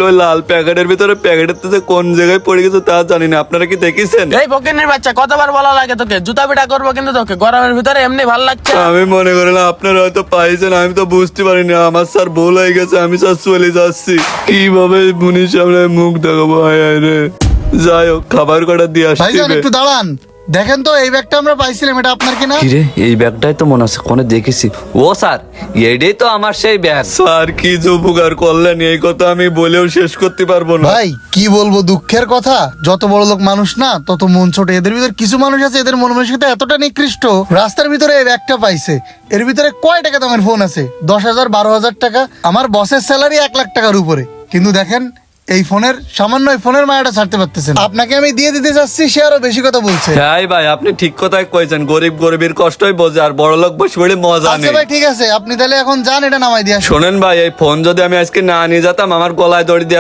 ওই লাল প্যাকেটের ভিতরে প্যাকেটের তো কোন জায়গায় পড়ে গেছে তা জানি না, আপনারা কি দেখেছেন? এই ফকিনের বাচ্চা, কতবার বলা লাগে তোকে? জুতা পিটা করবো কিন্তু তোকে গরমের ভিতরে এমনি ভাল লাগছে। আমি মনে করিলাম আপনারা হয়তো পাইছেন, আমি তো বুঝতে পারিনি। আমার স্যার ভুল হয়ে গেছে, আমি স্যার চলে যাচ্ছি। কিভাবে মুনির সামনে মুখ দেখাবো? হায় হায় রে। যাই হোক, খাবার কটা দিয়ে ভাইজান আসছি। একটু দাঁড়ান, দেখেন তো এই ব্যাগটা আমরা পাইছিলাম, এটা আপনার কিনা? কিরে, এই ব্যাগটাই তো মনে আছে কোনে দেখেছি। ও স্যার, এটাই তো আমার সেই ব্যাগ। স্যার কি যে উপকার করলেন, এই কথা আমি বলেও শেষ করতে পারবো না। ভাই কি বলবো, দুঃখের কথা, যত বড় লোক মানুষ না তত মন ছোট। এদের ভিতর কিছু মানুষ আছে, এদের মন মানসিকতা এতটা নিকৃষ্ট, রাস্তার ভিতরে এই ব্যাগটা পাইছে। এর ভিতরে কয় টাকা দামের ফোন আছে? 10,000 12,000 টাকা। আমার বসের স্যালারি 1 লাখ টাকার উপরে, কিন্তু দেখেন এই ফোনের সামান্য এই ফোনের মায়াটা ছাড়তে পারতেছেন। আপনাকে আমি দিয়ে দিতে চাচ্ছি, সে আরো বেশি কথা বলছে। হ্যাঁ ভাই, আপনি ঠিক কথাই কইছেন। গরিব গরিবের কষ্টই বোঝে, আর বড় লোক বসে বলে মজা আচ্ছা নেই। ভাই ঠিক আছে, আপনি তাহলে এখন যান, এটা নামাই দিয়ে আসুন। শোনেন ভাই, এই ফোন যদি আমি আজকে না নিয়ে যেতাম, আমার গলায় দড়ি দিয়ে